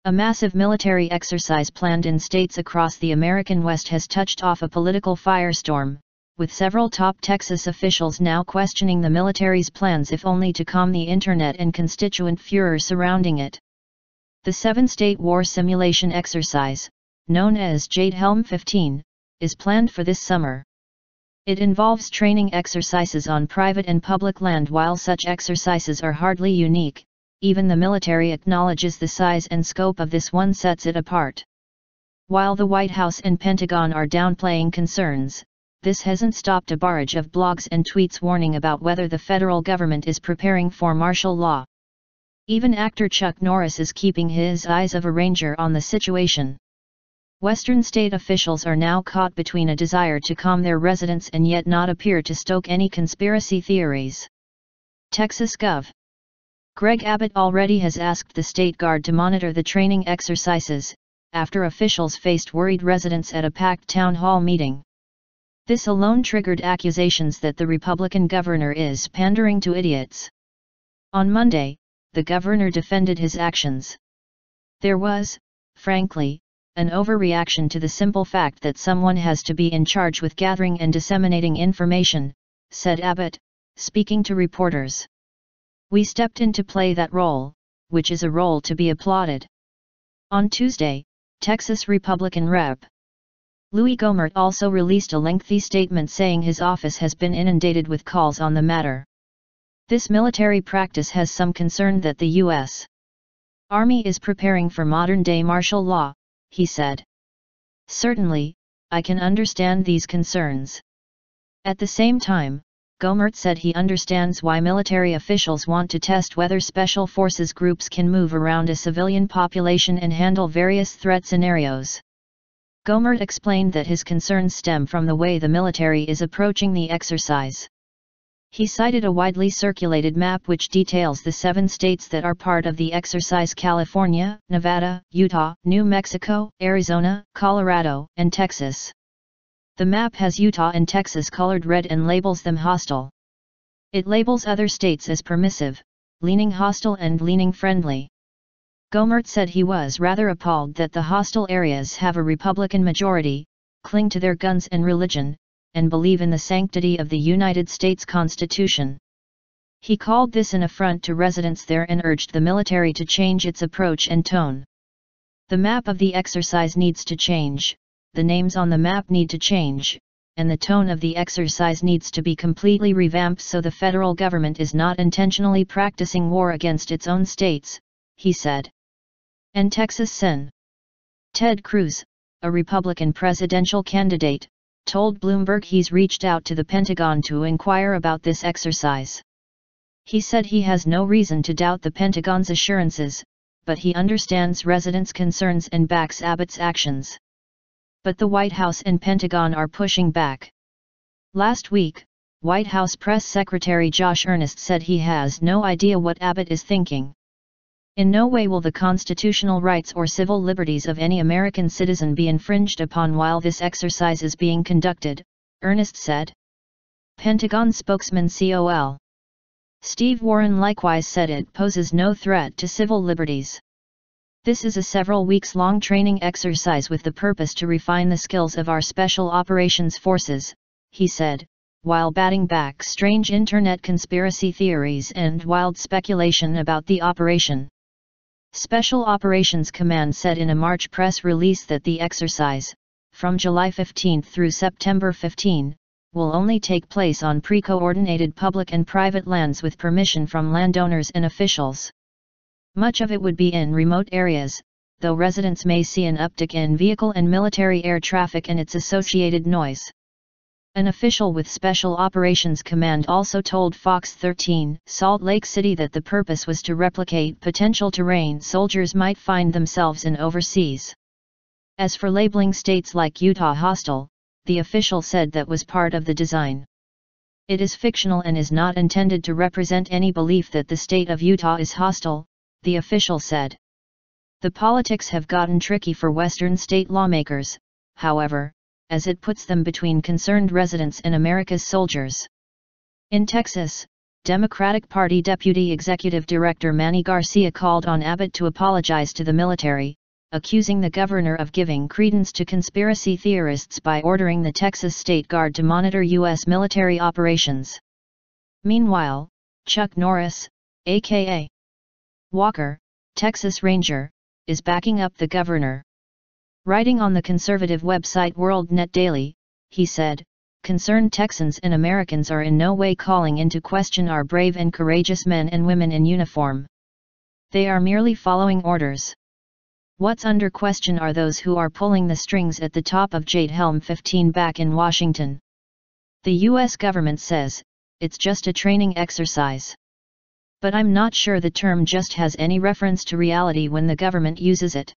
A massive military exercise planned in states across the American West has touched off a political firestorm, with several top Texas officials now questioning the military's plans if only to calm the internet and constituent furor surrounding it. The 7-state war simulation exercise, known as Jade Helm 15, is planned for this summer. It involves training exercises on private and public land. While such exercises are hardly unique, even the military acknowledges the size and scope of this one sets it apart. While the White House and Pentagon are downplaying concerns, this hasn't stopped a barrage of blogs and tweets warning about whether the federal government is preparing for martial law. Even actor Chuck Norris is keeping his eyes of a ranger on the situation. Western state officials are now caught between a desire to calm their residents and yet not appear to stoke any conspiracy theories. Texas Gov. Greg Abbott already has asked the State Guard to monitor the training exercises, after officials faced worried residents at a packed town hall meeting. This alone triggered accusations that the Republican governor is pandering to idiots. On Monday, the governor defended his actions. There was, frankly, an overreaction to the simple fact that someone has to be in charge with gathering and disseminating information, said Abbott, speaking to reporters. We stepped in to play that role, which is a role to be applauded. On Tuesday, Texas Republican Rep. Louis Gohmert also released a lengthy statement saying his office has been inundated with calls on the matter. This military practice has some concern that the U.S. Army is preparing for modern-day martial law, he said. Certainly, I can understand these concerns. At the same time, Gohmert said he understands why military officials want to test whether special forces groups can move around a civilian population and handle various threat scenarios. Gohmert explained that his concerns stem from the way the military is approaching the exercise. He cited a widely circulated map which details the 7 states that are part of the exercise: California, Nevada, Utah, New Mexico, Arizona, Colorado, and Texas. The map has Utah and Texas colored red and labels them hostile. It labels other states as permissive, leaning hostile and leaning friendly. Gohmert said he was rather appalled that the hostile areas have a Republican majority, cling to their guns and religion, and believe in the sanctity of the United States Constitution. He called this an affront to residents there and urged the military to change its approach and tone. The map of the exercise needs to change, the names on the map need to change, and the tone of the exercise needs to be completely revamped so the federal government is not intentionally practicing war against its own states, he said. And Texas Sen. Ted Cruz, a Republican presidential candidate, told Bloomberg he's reached out to the Pentagon to inquire about this exercise. He said he has no reason to doubt the Pentagon's assurances, but he understands residents' concerns and backs Abbott's actions. But the White House and Pentagon are pushing back. Last week, White House Press Secretary Josh Earnest said he has no idea what Abbott is thinking. In no way will the constitutional rights or civil liberties of any American citizen be infringed upon while this exercise is being conducted, Earnest said. Pentagon spokesman Col. Steve Warren likewise said it poses no threat to civil liberties. This is a several weeks-long training exercise with the purpose to refine the skills of our Special Operations Forces, he said, while batting back strange internet conspiracy theories and wild speculation about the operation. Special Operations Command said in a March press release that the exercise, from July 15 through September 15, will only take place on pre-coordinated public and private lands with permission from landowners and officials. Much of it would be in remote areas, though residents may see an uptick in vehicle and military air traffic and its associated noise. An official with Special Operations Command also told Fox 13 Salt Lake City that the purpose was to replicate potential terrain soldiers might find themselves in overseas. As for labeling states like Utah hostile, the official said that was part of the design. It is fictional and is not intended to represent any belief that the state of Utah is hostile, the official said. The politics have gotten tricky for Western state lawmakers, however, as it puts them between concerned residents and America's soldiers. In Texas, Democratic Party Deputy Executive Director Manny Garcia called on Abbott to apologize to the military, accusing the governor of giving credence to conspiracy theorists by ordering the Texas State Guard to monitor U.S. military operations. Meanwhile, Chuck Norris, a.k.a. Walker, Texas Ranger, is backing up the governor. Writing on the conservative website WorldNet Daily, he said, "Concerned Texans and Americans are in no way calling into question our brave and courageous men and women in uniform. They are merely following orders. What's under question are those who are pulling the strings at the top of Jade Helm 15 back in Washington. The U.S. government says, it's just a training exercise. But I'm not sure the term just has any reference to reality when the government uses it.